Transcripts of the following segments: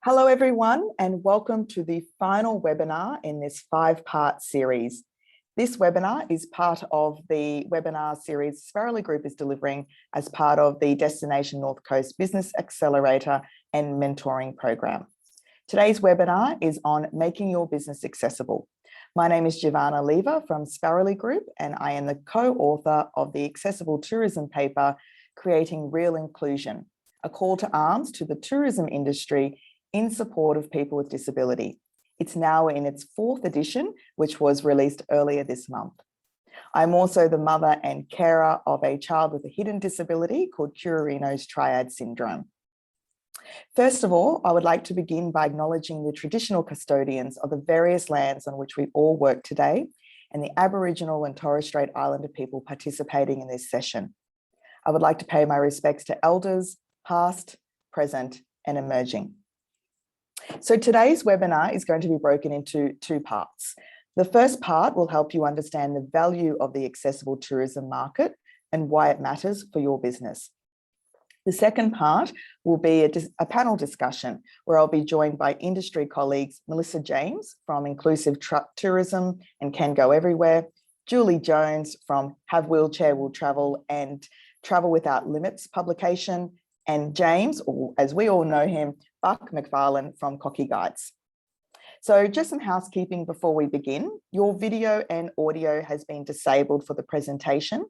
Hello, everyone, and welcome to the final webinar in this 5-part series. This webinar is part of the webinar series Sparrowly Group is delivering as part of the Destination North Coast Business Accelerator and Mentoring Program. Today's webinar is on making your business accessible. My name is Giovanna Lever from Sparrowly Group, and I am the co-author of the accessible tourism paper, Creating Real Inclusion, a call to arms to the tourism industry in support of people with disability. It's now in its 4th edition, which was released earlier this month. I'm also the mother and carer of a child with a hidden disability called Curarino's Triad Syndrome. First of all, I would like to begin by acknowledging the traditional custodians of the various lands on which we all work today and the Aboriginal and Torres Strait Islander people participating in this session. I would like to pay my respects to elders, past, present, and emerging. So today's webinar is going to be broken into 2 parts. The first part will help you understand the value of the accessible tourism market and why it matters for your business. The second part will be a panel discussion where I'll be joined by industry colleagues Melissa James from Inclusive Tourism and Can Go Everywhere, Julie Jones from Have Wheelchair Will Travel and Travel Without Limits publication, and James, or as we all know him, Buck McFarlane from Cocky Guides. So just some housekeeping before we begin. Your video and audio has been disabled for the presentation,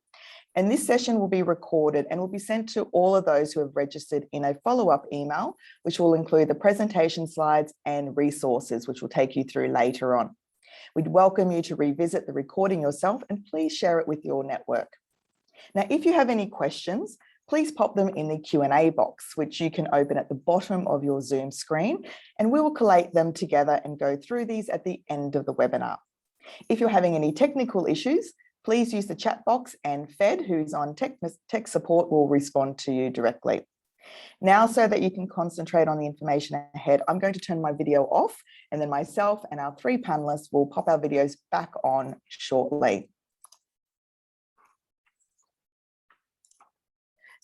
and this session will be recorded and will be sent to all of those who have registered in a follow-up email, which will include the presentation slides and resources, which will take you through later on. We'd welcome you to revisit the recording yourself and please share it with your network. Now, if you have any questions, please pop them in the Q&A box, which you can open at the bottom of your Zoom screen, and we will collate them together and go through these at the end of the webinar. If you're having any technical issues, please use the chat box and Fed, who's on tech support, will respond to you directly. Now, so that you can concentrate on the information ahead, I'm going to turn my video off, and then myself and our 3 panelists will pop our videos back on shortly.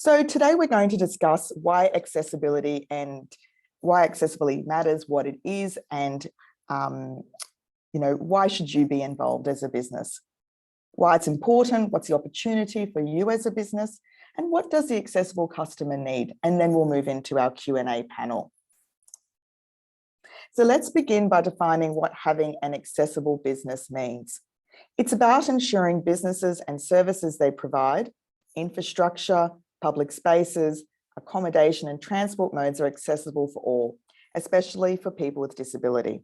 So today we're going to discuss why accessibility matters, what it is, and why should you be involved as a business? Why it's important, what's the opportunity for you as a business, and what does the accessible customer need? And then we'll move into our Q&A panel. So let's begin by defining what having an accessible business means. It's about ensuring businesses and services they provide, infrastructure, public spaces, accommodation and transport modes are accessible for all, especially for people with disability.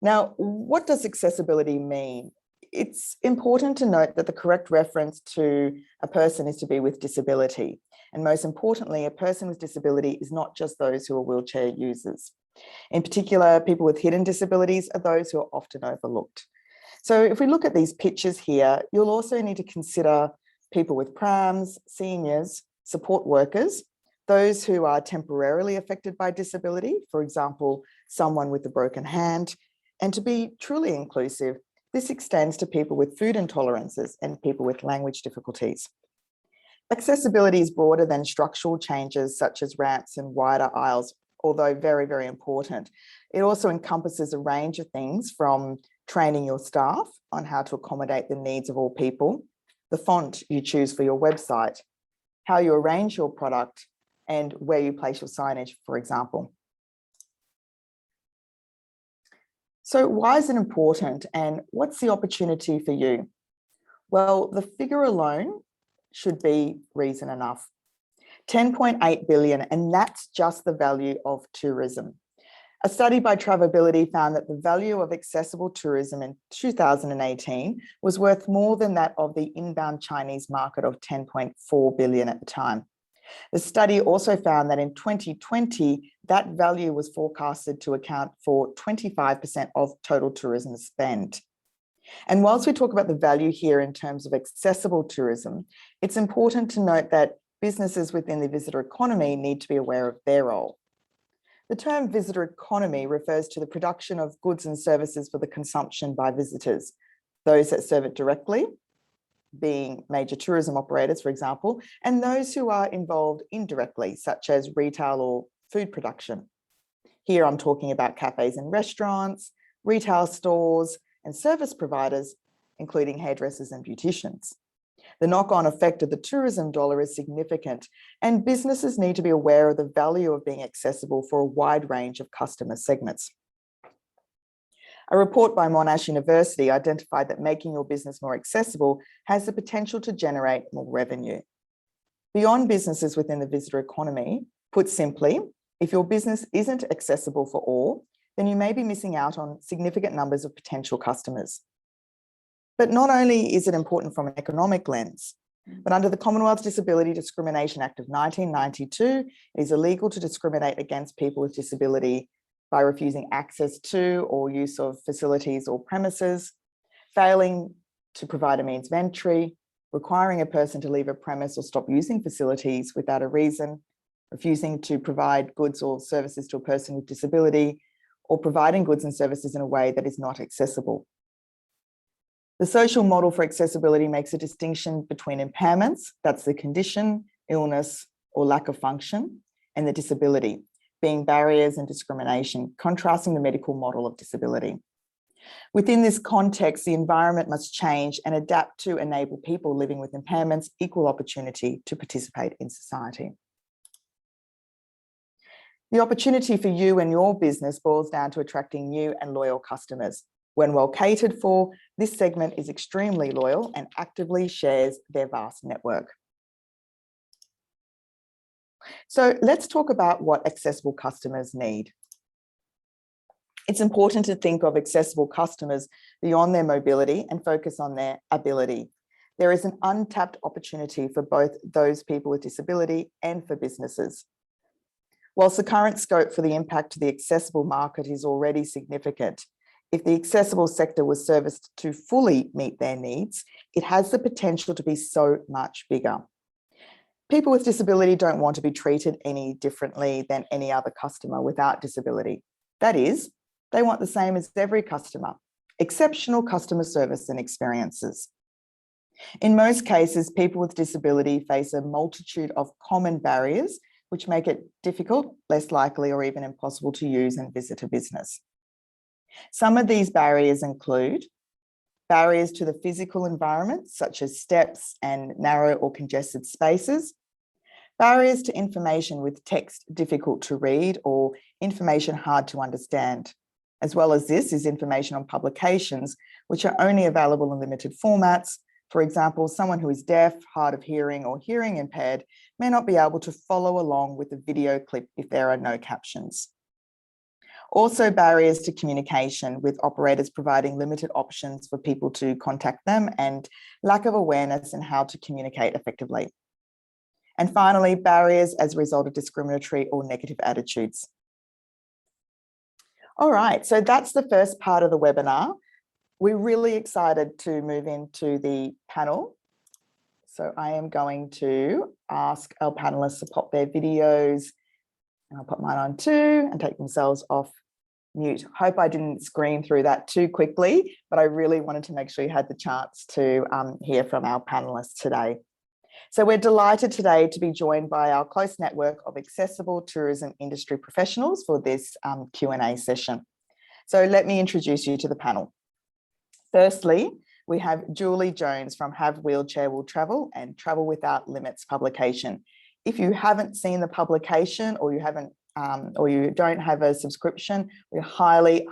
Now, what does accessibility mean? It's important to note that the correct reference to a person is to be with disability. And most importantly, a person with disability is not just those who are wheelchair users. In particular, people with hidden disabilities are those who are often overlooked. So if we look at these pictures here, you'll also need to consider people with prams, seniors, support workers, those who are temporarily affected by disability, for example, someone with a broken hand. And to be truly inclusive, this extends to people with food intolerances and people with language difficulties. Accessibility is broader than structural changes such as ramps and wider aisles, although very, very important. It also encompasses a range of things from training your staff on how to accommodate the needs of all people, the font you choose for your website, how you arrange your product, and where you place your signage, for example. So why is it important, and what's the opportunity for you? Well, the figure alone should be reason enough. 10.8 billion, and that's just the value of tourism. A study by Travelability found that the value of accessible tourism in 2018 was worth more than that of the inbound Chinese market of 10.4 billion at the time. The study also found that in 2020, that value was forecasted to account for 25% of total tourism spend. And whilst we talk about the value here in terms of accessible tourism, it's important to note that businesses within the visitor economy need to be aware of their role. The term visitor economy refers to the production of goods and services for the consumption by visitors, those that serve it directly, being major tourism operators, for example, and those who are involved indirectly, such as retail or food production. Here I'm talking about cafes and restaurants, retail stores, and service providers, including hairdressers and beauticians. The knock-on effect of the tourism dollar is significant, and businesses need to be aware of the value of being accessible for a wide range of customer segments. A report by Monash University identified that making your business more accessible has the potential to generate more revenue. Beyond businesses within the visitor economy, put simply, if your business isn't accessible for all, then you may be missing out on significant numbers of potential customers. But not only is it important from an economic lens, but under the Commonwealth Disability Discrimination Act of 1992, it is illegal to discriminate against people with disability by refusing access to or use of facilities or premises, failing to provide a means of entry, requiring a person to leave a premise or stop using facilities without a reason, refusing to provide goods or services to a person with disability, or providing goods and services in a way that is not accessible. The social model for accessibility makes a distinction between impairments, that's the condition, illness, or lack of function, and the disability, being barriers and discrimination, contrasting the medical model of disability. Within this context, the environment must change and adapt to enable people living with impairments equal opportunity to participate in society. The opportunity for you and your business boils down to attracting new and loyal customers. When well catered for, this segment is extremely loyal and actively shares their vast network. So let's talk about what accessible customers need. It's important to think of accessible customers beyond their mobility and focus on their ability. There is an untapped opportunity for both those people with disability and for businesses. Whilst the current scope for the impact to the accessible market is already significant, if the accessible sector was serviced to fully meet their needs, it has the potential to be so much bigger. People with disability don't want to be treated any differently than any other customer without disability. That is, they want the same as every customer, exceptional customer service and experiences. In most cases, people with disability face a multitude of common barriers which make it difficult, less likely, or even impossible to use and visit a business. Some of these barriers include barriers to the physical environment, such as steps and narrow or congested spaces, barriers to information with text difficult to read or information hard to understand. As well as this is information on publications, which are only available in limited formats. For example, someone who is deaf, hard of hearing, or hearing impaired may not be able to follow along with the video clip if there are no captions. Also, barriers to communication, with operators providing limited options for people to contact them and lack of awareness in how to communicate effectively. And finally, barriers as a result of discriminatory or negative attitudes. All right, so that's the first part of the webinar. We're really excited to move into the panel. So I am going to ask our panelists to pop their videos, and I'll put mine on too and take themselves off mute. Hope I didn't screen through that too quickly, but I really wanted to make sure you had the chance to hear from our panelists today. So we're delighted today to be joined by our close network of accessible tourism industry professionals for this Q&A session. So let me introduce you to the panel. Firstly, we have Julie Jones from Have Wheelchair Will Travel and Travel Without Limits publication. If you haven't seen the publication or you don't have a subscription, we highly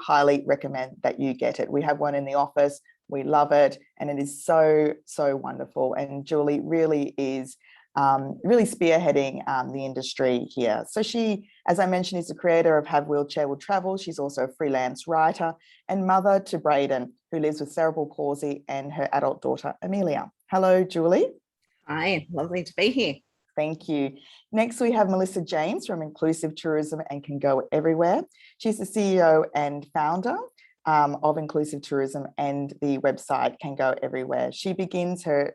recommend that you get it. We have one in the office. We love it, and it is so wonderful. And Julie really is really spearheading the industry here. So she, as I mentioned, is the creator of Have Wheelchair Will Travel. She's also a freelance writer and mother to Braden, who lives with cerebral palsy, and her adult daughter, Amelia. Hello, Julie. Hi, lovely to be here. Thank you. Next, we have Melissa James from Inclusive Tourism and Can Go Everywhere. She's the CEO and founder of Inclusive Tourism and the website Can Go Everywhere. She began her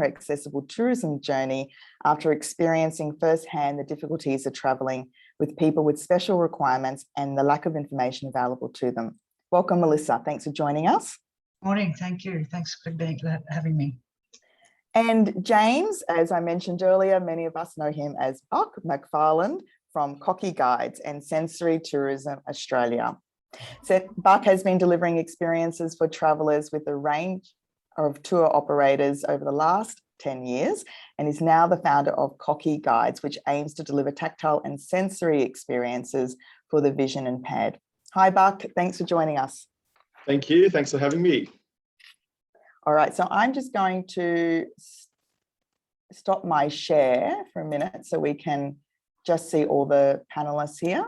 accessible tourism journey after experiencing firsthand the difficulties of travelling with people with special requirements and the lack of information available to them. Welcome, Melissa. Thanks for joining us. Morning. Thank you. Thanks for having me. And James, as I mentioned earlier, many of us know him as Buck McFarland from Cocky Guides and Sensory Tourism Australia. So Buck has been delivering experiences for travellers with a range of tour operators over the last 10 years and is now the founder of Cocky Guides, which aims to deliver tactile and sensory experiences for the vision impaired. Hi, Buck. Thanks for joining us. Thank you. Thanks for having me. All right, so I'm just going to stop my share for a minute so we can just see all the panelists here.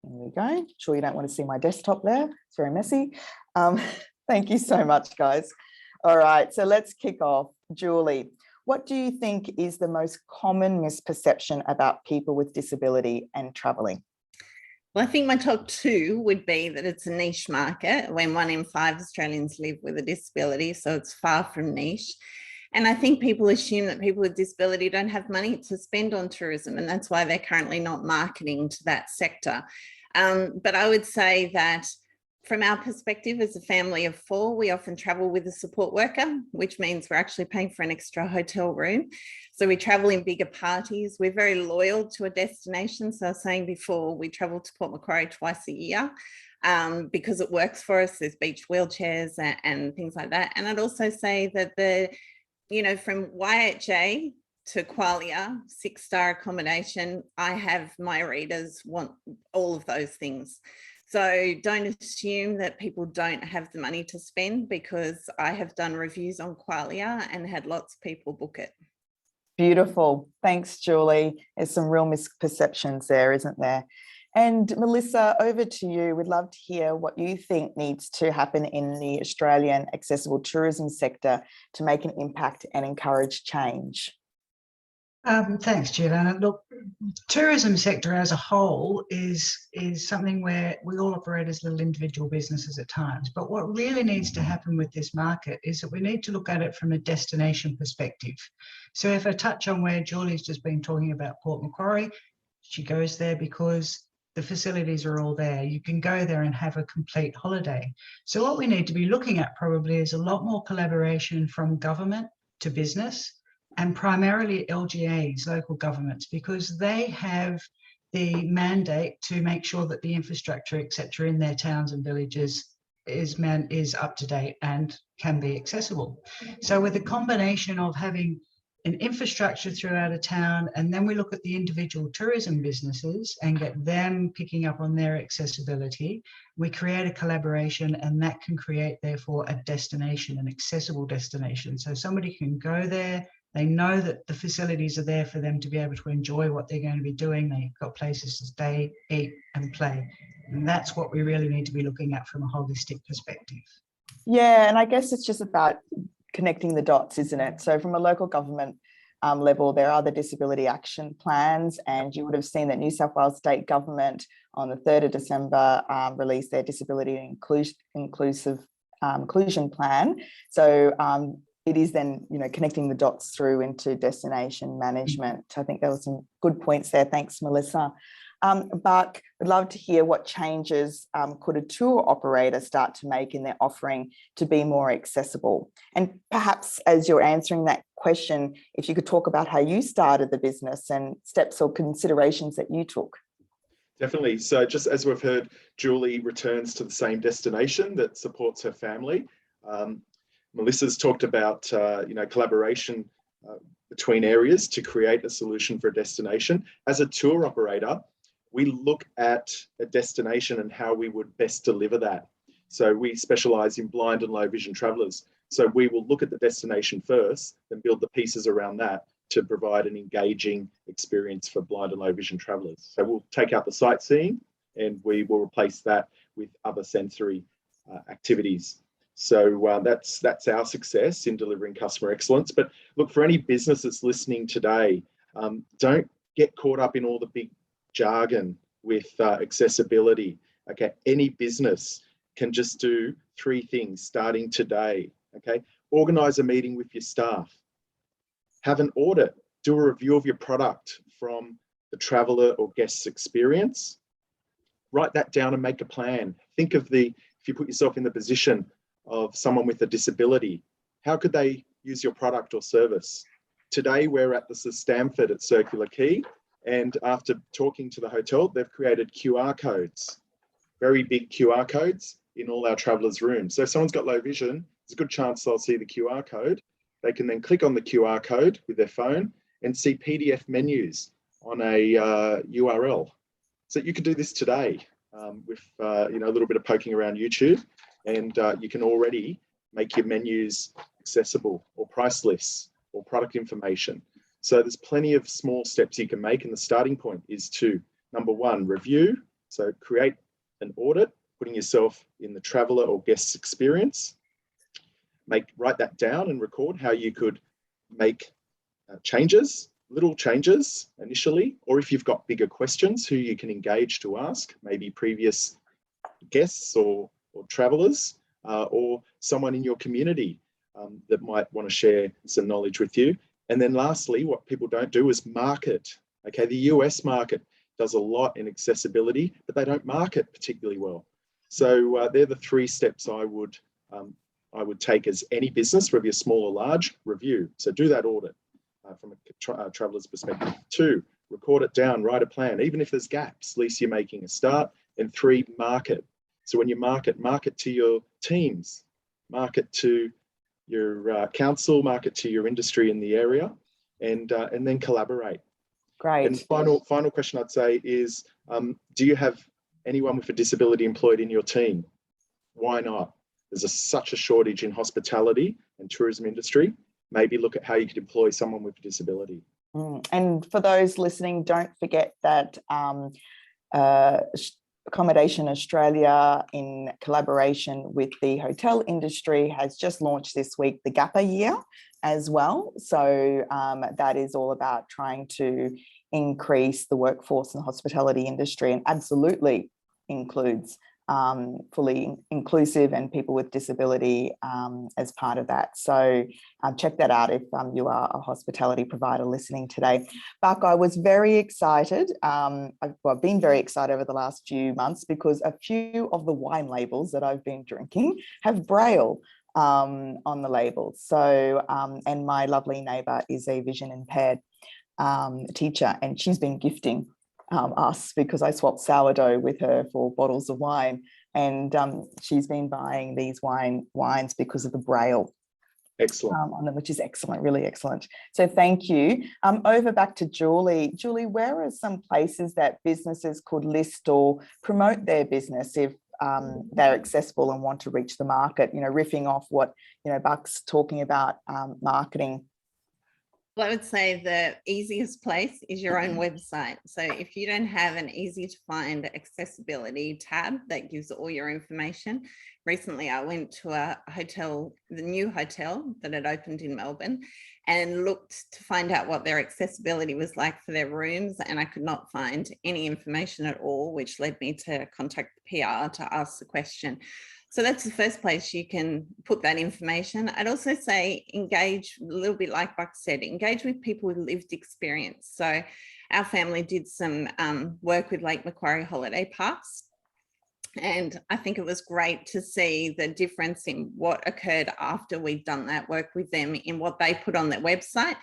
There we go. Sure you don't want to see my desktop there. It's very messy. Thank you so much, guys. All right, so let's kick off. Julie, what do you think is the most common misperception about people with disability and travelling? Well, I think my top two would be that it's a niche market when 1 in 5 Australians live with a disability, so it's far from niche. And I think people assume that people with disability don't have money to spend on tourism, and that's why they're currently not marketing to that sector. But I would say that from our perspective as a family of 4, we often travel with a support worker, which means we're actually paying for an extra hotel room. So we travel in bigger parties. We're very loyal to a destination. So I was saying before, we travel to Port Macquarie twice a year because it works for us. There's beach wheelchairs and things like that. And I'd also say that from YHA to Qualia, 6-star accommodation, I have my readers want all of those things. So don't assume that people don't have the money to spend, because I have done reviews on Qualia and had lots of people book it. Beautiful. Thanks, Julie. There's some real misperceptions there, isn't there? And Melissa, over to you. We'd love to hear what you think needs to happen in the Australian accessible tourism sector to make an impact and encourage change. Thanks, Juliana. Look, tourism sector as a whole is something where we all operate as little individual businesses at times. But what really needs to happen with this market is that we need to look at it from a destination perspective. So if I touch on where Julie's just been talking about Port Macquarie, she goes there because the facilities are all there. You can go there and have a complete holiday. So what we need to be looking at probably is a lot more collaboration from government to business, and primarily LGAs, local governments, because they have the mandate to make sure that the infrastructure, etc., in their towns and villages is up to date and can be accessible. So with a combination of having an infrastructure throughout a town, and then we look at the individual tourism businesses and get them picking up on their accessibility, we create a collaboration, and that can create, therefore, a destination, an accessible destination. So somebody can go there, they know that the facilities are there for them to be able to enjoy what they're going to be doing. They've got places to stay, eat, and play. And that's what we really need to be looking at from a holistic perspective. Yeah, and I guess it's just about connecting the dots, isn't it? So from a local government level, there are the disability action plans, and you would have seen that New South Wales State Government on the 3rd of December released their disability inclusion plan. So it is then, connecting the dots through into destination management. I think there were some good points there. Thanks, Melissa. But I'd love to hear what changes could a tour operator start to make in their offering to be more accessible? And perhaps as you're answering that question, if you could talk about how you started the business and steps or considerations that you took. Definitely. So just as we've heard, Julie returns to the same destination that supports her family. Melissa's talked about, collaboration between areas to create a solution for a destination. As a tour operator, we look at a destination and how we would best deliver that. So we specialise in blind and low vision travellers. So we will look at the destination first, then build the pieces around that to provide an engaging experience for blind and low vision travellers. So we'll take out the sightseeing and we will replace that with other sensory activities. So that's our success in delivering customer excellence. But look, for any business that's listening today, don't get caught up in all the big jargon with accessibility. Okay, any business can just do 3 things starting today. Okay, organise a meeting with your staff, have an audit, do a review of your product from the traveller or guest's experience, write that down and make a plan. Think of if you put yourself in the position of someone with a disability, how could they use your product or service? Today we're at the Stamford at Circular Quay, and after talking to the hotel, they've created QR codes, very big QR codes in all our travellers' rooms. So if someone's got low vision, there's a good chance they'll see the QR code. They can then click on the QR code with their phone and see PDF menus on a URL. So you can do this today with a little bit of poking around YouTube, and you can already make your menus accessible, or price lists, or product information. So there's plenty of small steps you can make, and the starting point is to, number one, review. So create an audit, putting yourself in the traveller or guest's experience. Write that down and record how you could make changes, little changes initially, or if you've got bigger questions, who you can engage to ask, maybe previous guests or travellers, or someone in your community that might want to share some knowledge with you. And then lastly, what people don't do is market. Okay, the US market does a lot in accessibility, but they don't market particularly well. So they're the 3 steps I would take as any business, whether you're small or large. Review. So do that audit from a traveller's perspective. 2, record it down, write a plan. Even if there's gaps, at least you're making a start. And 3, market. So when you market to your teams, market to your council, market to your industry in the area, and then collaborate. Great. And final question I'd say is, do you have anyone with a disability employed in your team? Why not? There's such a shortage in hospitality and tourism industry. Maybe look at how you could employ someone with a disability. And for those listening, don't forget that Accommodation Australia, in collaboration with the hotel industry, has just launched this week the Gapper Year as well. So that is all about trying to increase the workforce in the hospitality industry, and absolutely includes fully inclusive and people with disability as part of that. So check that out if you are a hospitality provider listening today. Buck, I was very excited. I've been very excited over the last few months because a few of the wine labels that I've been drinking have Braille on the labels. So, and my lovely neighbour is a vision impaired teacher, and she's been gifting us, because I swapped sourdough with her for bottles of wine, and she's been buying these wines because of the Braille on them, which is excellent, really excellent. So thank you. Over back to Julie. Julie, where are some places that businesses could list or promote their business if they're accessible and want to reach the market? Riffing off what Buck's talking about, marketing. Well, I would say the easiest place is your own website. So if you don't have an easy to find accessibility tab that gives all your information. Recently, I went to a hotel, the new hotel that had opened in Melbourne, and looked to find out what their accessibility was like for their rooms. And I could not find any information at all, which led me to contact the PR to ask the question. So that's the first place you can put that information. I'd also say engage, a little bit like Buck said, engage with people with lived experience. So our family did some work with Lake Macquarie Holiday Parks. And I think it was great to see the difference in what occurred after we'd done that work with them in what they put on their website.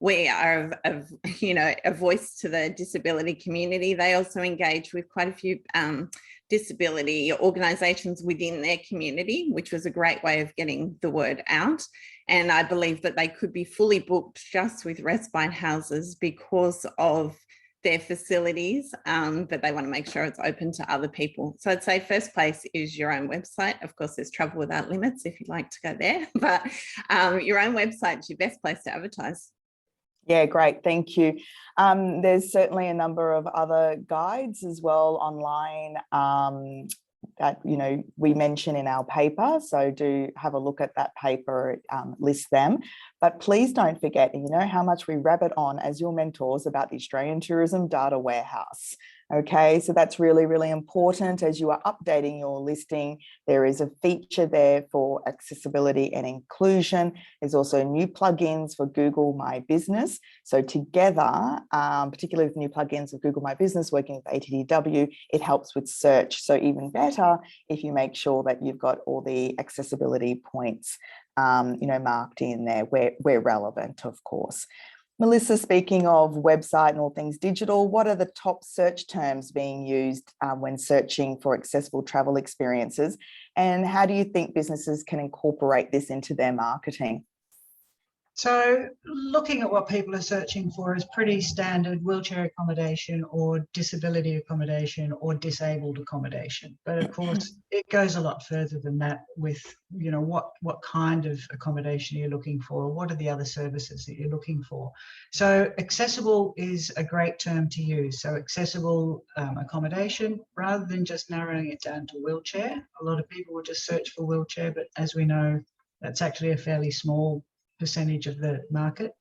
We are, a voice to the disability community. They also engage with quite a few disability organisations within their community, which was a great way of getting the word out. And I believe that they could be fully booked just with respite houses because of their facilities, but they want to make sure it's open to other people. So I'd say first place is your own website. Of course, there's Travel Without Limits if you'd like to go there, but your own website is your best place to advertise. Yeah, great. Thank you. There's certainly a number of other guides as well online that we mention in our paper. So do have a look at that paper, list them. But please don't forget, how much we rabbit on as your mentors about the Australian Tourism Data Warehouse. Okay, so that's really, really important as you are updating your listing. There is a feature there for accessibility and inclusion. There's also new plugins for Google My Business. So together, particularly with new plugins of Google My Business working with ATDW, it helps with search. So even better if you make sure that you've got all the accessibility points marked in there where relevant, of course. Melissa, speaking of website and all things digital, what are the top search terms being used when searching for accessible travel experiences? And how do you think businesses can incorporate this into their marketing? So looking at what people are searching for is pretty standard: wheelchair accommodation or disability accommodation or disabled accommodation. But of course, it goes a lot further than that with, you know, what kind of accommodation you're looking for, or what are the other services that you're looking for. So accessible is a great term to use. So accessible accommodation, rather than just narrowing it down to wheelchair. A lot of people will just search for wheelchair, but as we know, that's actually a fairly small percentage of the market.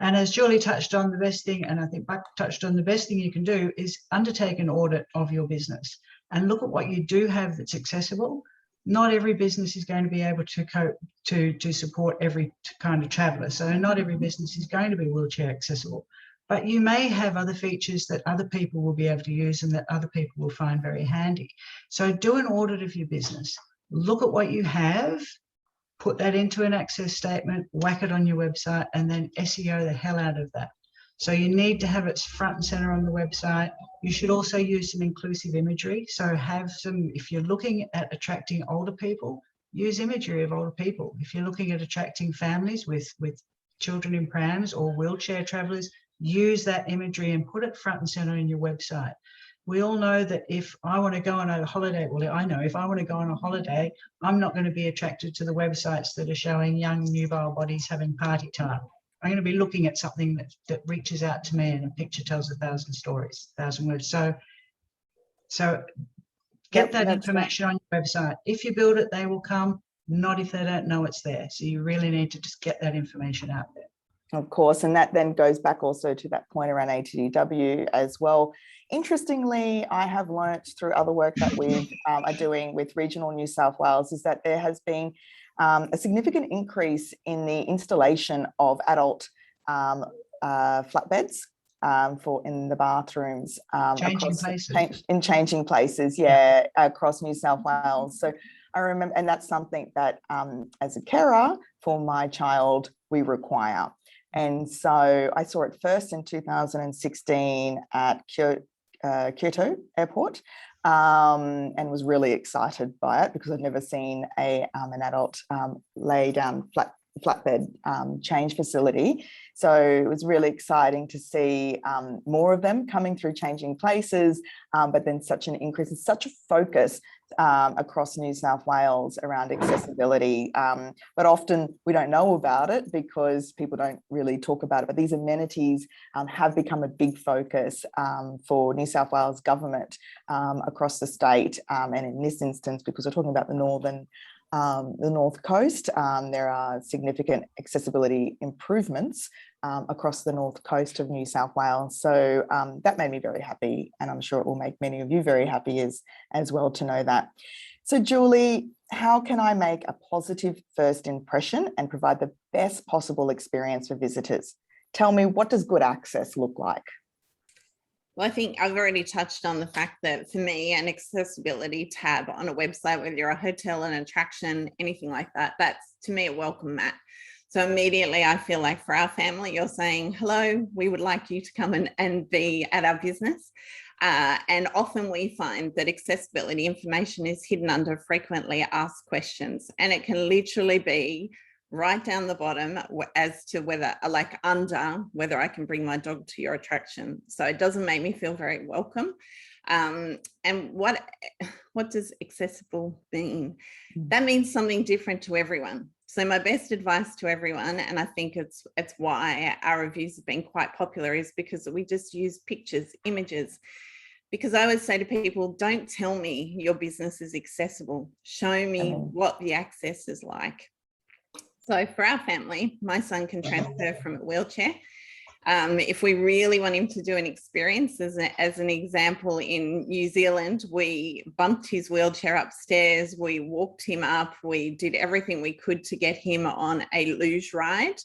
And as Julie touched on, the best thing, and I think Buck touched on, the best thing you can do is undertake an audit of your business and look at what you do have that's accessible. Not every business is going to be able to cope to support every kind of traveller. So not every business is going to be wheelchair accessible, but you may have other features that other people will be able to use and that other people will find very handy. So do an audit of your business, look at what you have, put that into an access statement, whack it on your website, and then SEO the hell out of that. So you need to have it front and center on the website. You should also use some inclusive imagery. So have some, if you're looking at attracting older people, use imagery of older people. If you're looking at attracting families with children in prams or wheelchair travelers, use that imagery and put it front and center in your website. We all know that if I want to go on a holiday, well, I know if I want to go on a holiday, I'm not going to be attracted to the websites that are showing young nubile bodies having party time. I'm going to be looking at something that reaches out to me, and a picture tells 1,000 stories, 1,000 words. So get that information on your website. If you build it, they will come. Not if they don't know it's there. So you really need to just get that information out there. Of course, and that then goes back also to that point around ATDW as well. Interestingly, I have learnt through other work that we are doing with regional New South Wales is that there has been a significant increase in the installation of adult flatbeds in the bathrooms. Changing places, yeah, across New South Wales. So I remember, and that's something that as a carer for my child, we require. And so I saw it first in 2016 at Kyoto Airport and was really excited by it because I'd never seen an adult lay down flatbed change facility. So it was really exciting to see more of them coming through changing places, but then such an increase and such a focus across New South Wales around accessibility. But often we don't know about it because people don't really talk about it. But these amenities have become a big focus for New South Wales government across the state. And in this instance, because we're talking about the North Coast, there are significant accessibility improvements across the North Coast of New South Wales. So that made me very happy, and I'm sure it will make many of you very happy as well to know that. So Julie, how can I make a positive first impression and provide the best possible experience for visitors? Tell me, what does good access look like? Well, I think I've already touched on the fact that for me, an accessibility tab on a website, whether you're a hotel, an attraction, anything like that, that's to me a welcome mat. So immediately I feel like for our family, you're saying, hello, we would like you to come and be at our business. And often we find that accessibility information is hidden under frequently asked questions, and it can literally be right down the bottom as to whether, like under, whether I can bring my dog to your attraction. So it doesn't make me feel very welcome. And what does accessible mean? That means something different to everyone. So my best advice to everyone, and I think it's why our reviews have been quite popular, is because we just use pictures, images. Because I always say to people, don't tell me your business is accessible. Show me what the access is like. So for our family, my son can transfer from a wheelchair. If we really want him to do an experience, as an example, in New Zealand, we bumped his wheelchair upstairs, we walked him up, we did everything we could to get him on a luge ride.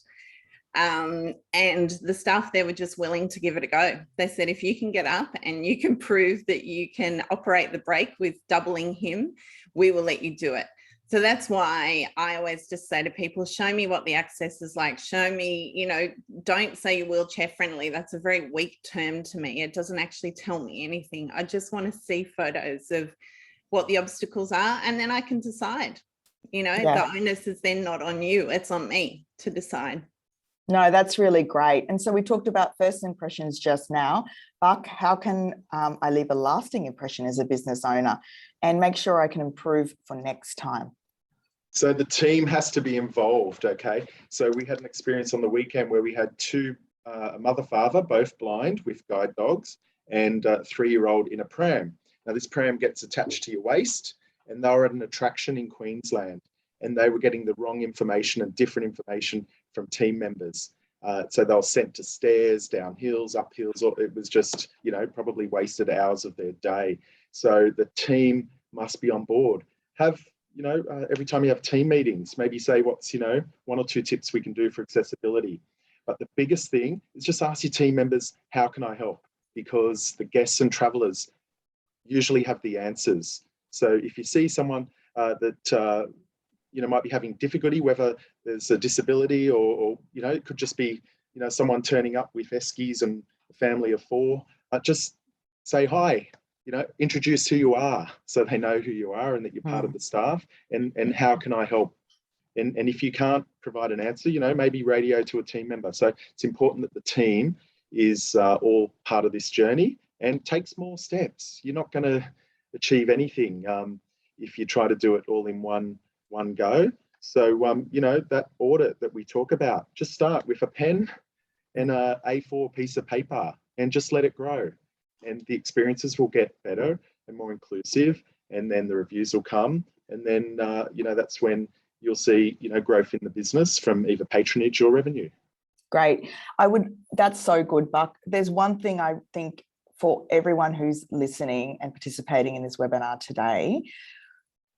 And the staff there were just willing to give it a go. They said, if you can get up and you can prove that you can operate the brake with doubling him, we will let you do it. So that's why I always just say to people, show me what the access is like. Show me, don't say you're wheelchair friendly. That's a very weak term to me. It doesn't actually tell me anything. I just want to see photos of what the obstacles are, and then I can decide. The onus is then not on you. It's on me to decide. No, that's really great. And so we talked about first impressions just now. Buck, how can I leave a lasting impression as a business owner and make sure I can improve for next time? So the team has to be involved, okay? So we had an experience on the weekend where we had two, a mother-father, both blind with guide dogs, and a 3-year-old in a pram. Now this pram gets attached to your waist, and they were at an attraction in Queensland, and they were getting the wrong information and different information from team members. So they were sent to stairs, down hills, up hills, or it was just, probably wasted hours of their day. So the team must be on board. Have, every time you have team meetings, maybe say what's, 1 or 2 tips we can do for accessibility. But the biggest thing is just ask your team members, how can I help? Because the guests and travelers usually have the answers. So if you see someone that, might be having difficulty, whether there's a disability or it could just be, someone turning up with eskies and a family of 4, just say hi, introduce who you are so they know who you are and that you're part of the staff, and how can I help? And if you can't provide an answer, maybe radio to a team member. So it's important that the team is all part of this journey and take small steps. You're not going to achieve anything if you try to do it all in one go. So, that audit that we talk about, just start with a pen and a A4 piece of paper and just let it grow. And the experiences will get better and more inclusive, and then the reviews will come. And then, that's when you'll see, growth in the business from either patronage or revenue. Great. That's so good, Buck. There's one thing I think for everyone who's listening and participating in this webinar today,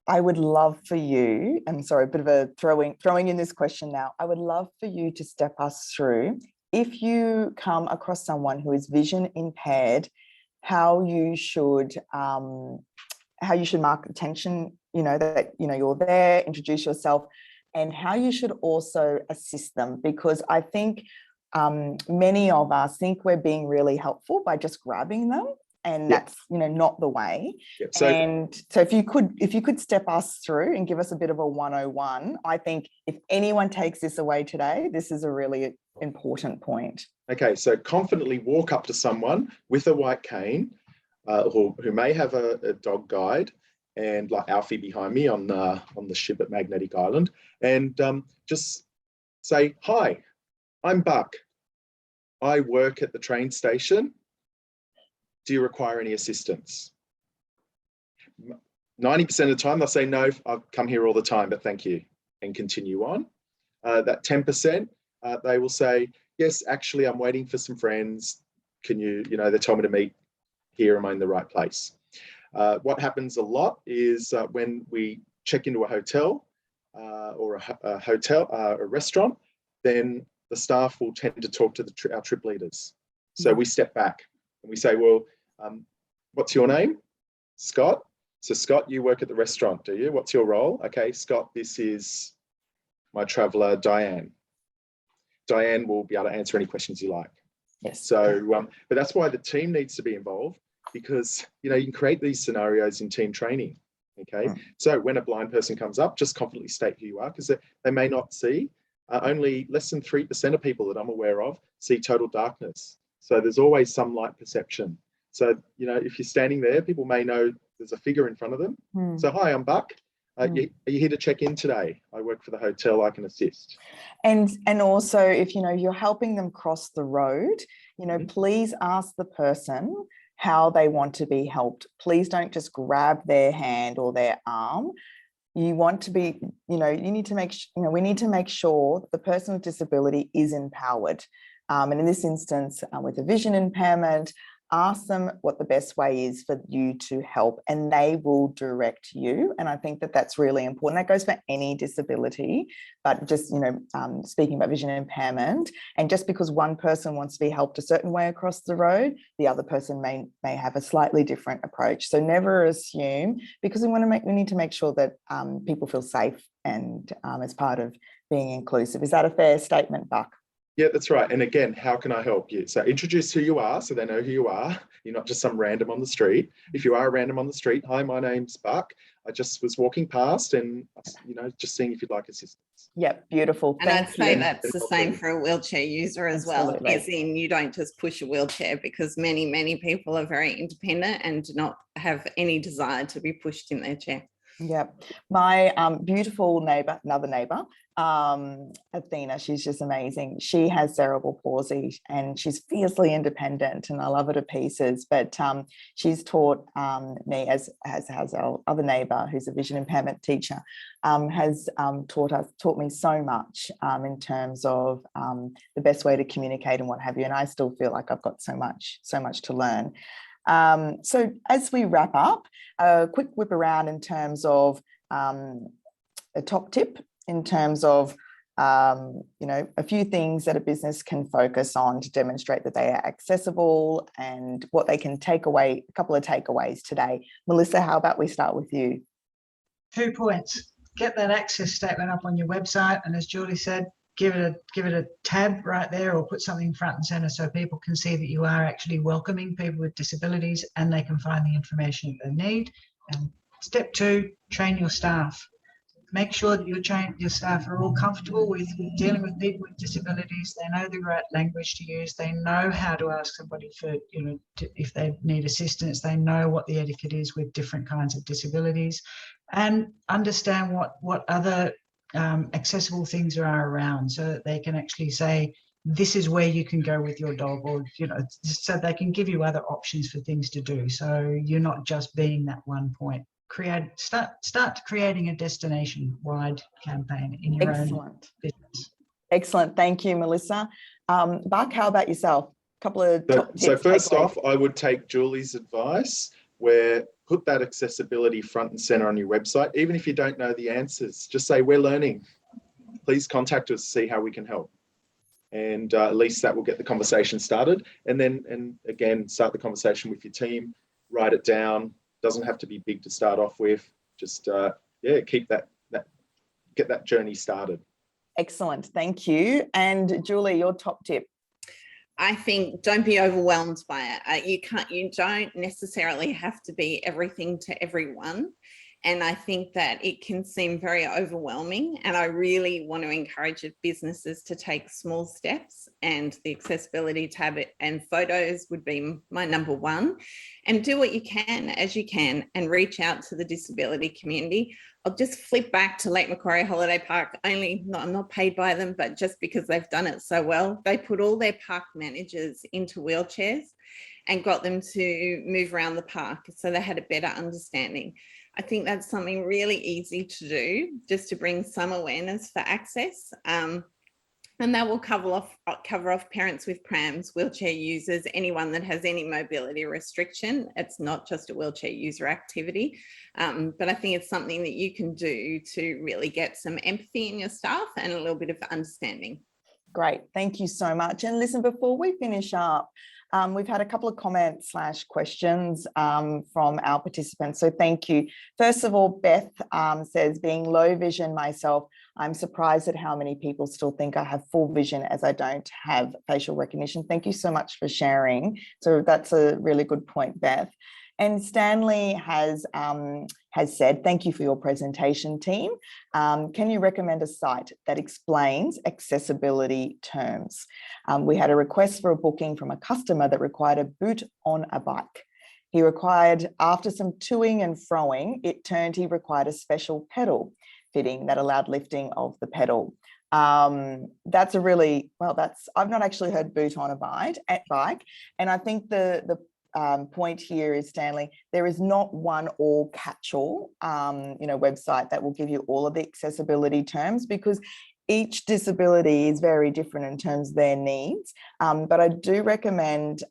I would love for you, and sorry, a bit of a throwing in this question now. I would love for you to step us through, if you come across someone who is vision impaired, how you should mark attention, that, you're there, introduce yourself, and how you should also assist them. Because I think many of us think we're being really helpful by just grabbing them. And that's, not the way. Yep. So if you could step us through and give us a bit of a 101, I think if anyone takes this away today, this is a really important point. Okay, so confidently walk up to someone with a white cane who may have a dog guide, and like Alfie behind me on the ship at Magnetic Island, and just say, hi, I'm Buck. I work at the train station. Do you require any assistance? 90% of the time they'll say, no, I've come here all the time, but thank you, and continue on. That 10%, they will say, yes, actually, I'm waiting for some friends. Can you, they told me to meet here. Am I in the right place? What happens a lot is when we check into a hotel or a restaurant, then the staff will tend to talk to our trip leaders. So we step back and we say, well, what's your name? Scott. So Scott, you work at the restaurant, do you? What's your role? Okay, Scott, this is my traveller, Diane. Diane will be able to answer any questions you like. Yes. So, but that's why the team needs to be involved, because, you can create these scenarios in team training. Okay. So when a blind person comes up, just confidently state who you are, because they may not see. Only less than 3% of people that I'm aware of see total darkness. So there's always some light perception. So, if you're standing there, people may know there's a figure in front of them. So, hi, I'm Buck. Are you here to check in today? I work for the hotel, I can assist. And also, if, you're helping them cross the road, please ask the person how they want to be helped. Please don't just grab their hand or their arm. You want to be, we need to make sure the person with disability is empowered. And in this instance, with a vision impairment, ask them what the best way is for you to help, and they will direct you. And I think that that's really important. That goes for any disability, but just, speaking about vision impairment, and just because one person wants to be helped a certain way across the road, the other person may have a slightly different approach. So never assume, because we need to make sure that people feel safe and as part of being inclusive. Is that a fair statement, Buck? Yeah, that's right. And again, how can I help you? So introduce who you are so they know who you are. You're not just some random on the street. If you are a random on the street, hi, my name's Buck. I just was walking past and, just seeing if you'd like assistance. Yep, beautiful. And I'd say that's the same for a wheelchair user as well. As in, you don't just push a wheelchair, because many people are very independent and do not have any desire to be pushed in their chair. Yep. My beautiful neighbour, another neighbour, Athena, she's just amazing. She has cerebral palsy and she's fiercely independent, and I love her to pieces. But she's taught me, as has our other neighbour, who's a vision impairment teacher, has taught me so much in terms of the best way to communicate and what have you. And I still feel like I've got so much to learn. So as we wrap up, a quick whip around in terms of a top tip, in terms of a few things that a business can focus on to demonstrate that they are accessible and what they can take away, a couple of takeaways today. Melissa, how about we start with you? 2 points. Get that access statement up on your website, and as Julie said, give it a tab right there, or put something front and center so people can see that you are actually welcoming people with disabilities and they can find the information that they need. And step 2, train your staff. Make sure that your staff are all comfortable with dealing with people with disabilities. They know the right language to use. They know how to ask somebody for, if they need assistance. They know what the etiquette is with different kinds of disabilities, and understand what other accessible things are around, so that they can actually say, this is where you can go with your dog, or so they can give you other options for things to do, so you're not just being that one point. Start creating a destination wide campaign in your own business. Excellent. Thank you, Melissa. Buck, how about yourself? A couple of top tips. So first off, I would take Julie's advice, where put that accessibility front and center on your website. Even if you don't know the answers, just say, we're learning. Please contact us, see how we can help. And at least that will get the conversation started. And again, start the conversation with your team, write it down. Doesn't have to be big to start off with. Just, keep get that journey started. Excellent. Thank you. And Julie, your top tip? I think don't be overwhelmed by it. You don't necessarily have to be everything to everyone. And I think that it can seem very overwhelming. And I really want to encourage businesses to take small steps, and the accessibility tab and photos would be my number one. And do what you can as you can, and reach out to the disability community. I'll just flip back to Lake Macquarie Holiday Park. I'm not paid by them, but just because they've done it so well. They put all their park managers into wheelchairs and got them to move around the park, so they had a better understanding. I think that's something really easy to do, just to bring some awareness for access. And that will cover off parents with prams, wheelchair users, anyone that has any mobility restriction. It's not just a wheelchair user activity, but I think it's something that you can do to really get some empathy in your staff and a little bit of understanding. Great, thank you so much. And listen, before we finish up, we've had a couple of comments / questions from our participants, so thank you. First of all, Beth says, being low vision myself, I'm surprised at how many people still think I have full vision, as I don't have facial recognition. Thank you so much for sharing. So that's a really good point, Beth. And Stanley has said, thank you for your presentation, team. Can you recommend a site that explains accessibility terms? We had a request for a booking from a customer that required a boot on a bike. He required, after some toing and froing, he required a special pedal fitting that allowed lifting of the pedal. That's a really, I've not actually heard boot on a bike. And I think the point here is, Stanley, there is not one all catch-all website that will give you all of the accessibility terms, because each disability is very different in terms of their needs, but I do recommend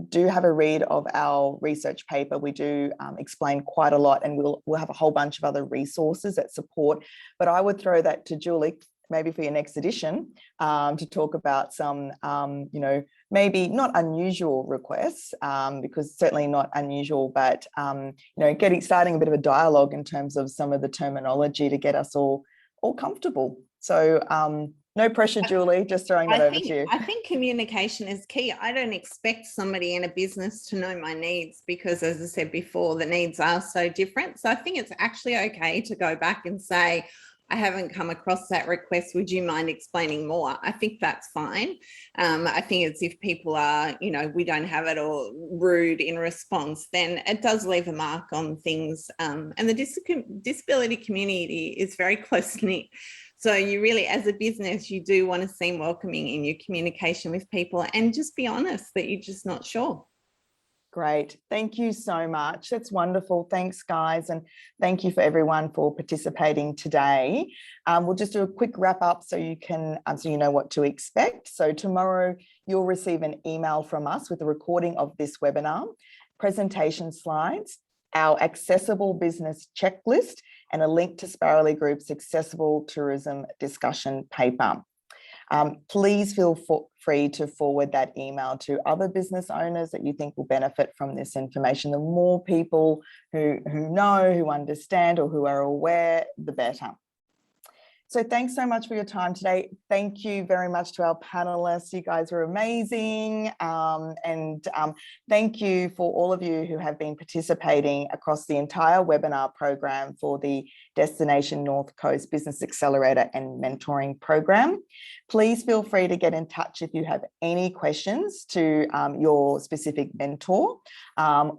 do have a read of our research paper. We do explain quite a lot, and we'll have a whole bunch of other resources that support, but I would throw that to Julie, maybe for your next edition, to talk about some, you know, maybe not unusual requests, because certainly not unusual, but, you know, starting a bit of a dialogue in terms of some of the terminology to get us all comfortable. So no pressure, Julie, just throwing that over to you. I think communication is key. I don't expect somebody in a business to know my needs because, as I said before, the needs are so different. So I think it's actually okay to go back and say, I haven't come across that request. Would you mind explaining more? I think that's fine. I think it's if people are, you know, we don't have it, or rude in response, then it does leave a mark on things. And the disability community is very close-knit. So you really, as a business, you do want to seem welcoming in your communication with people, and just be honest that you're just not sure. Great. Thank you so much. That's wonderful. Thanks, guys. And thank you for everyone for participating today. We'll just do a quick wrap up so you can, so you know what to expect. So tomorrow you'll receive an email from us with a recording of this webinar, presentation slides, our accessible business checklist, and a link to Sparrowly Group's accessible tourism discussion paper. Please feel free to forward that email to other business owners that you think will benefit from this information. The more people who know, who understand, or who are aware, the better. So thanks so much for your time today. Thank you very much to our panelists. You guys were amazing. And thank you for all of you who have been participating across the entire webinar program for the Destination North Coast Business Accelerator and Mentoring Program. Please feel free to get in touch if you have any questions to your specific mentor,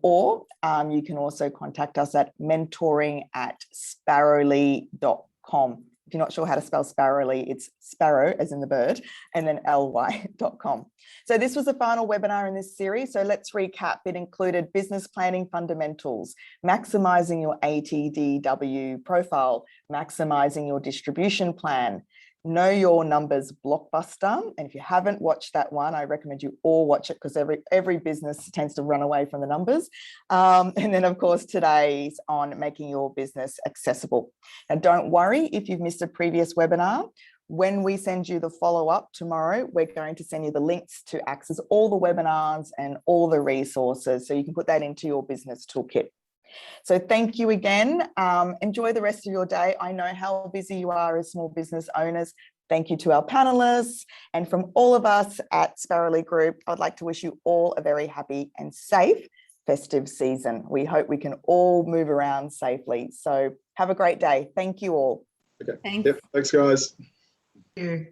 or you can also contact us at mentoring@sparrowly.com. If you're not sure how to spell Sparrowly, it's sparrow as in the bird, and then ly.com. So this was the final webinar in this series. So let's recap. It included business planning fundamentals, maximizing your ATDW profile, maximizing your distribution plan, know your numbers blockbuster. And if you haven't watched that one, I recommend you all watch it, because every business tends to run away from the numbers. And then of course, today's on making your business accessible. Now don't worry if you've missed a previous webinar. When we send you the follow-up tomorrow, we're going to send you the links to access all the webinars and all the resources, so you can put that into your business toolkit. So thank you again. Enjoy the rest of your day. I know how busy you are as small business owners. Thank you to our panelists. And from all of us at Sparrowly Group, I'd like to wish you all a very happy and safe festive season. We hope we can all move around safely. So have a great day. Thank you all. Okay. Thanks. Yep. Thanks, guys. Thank you.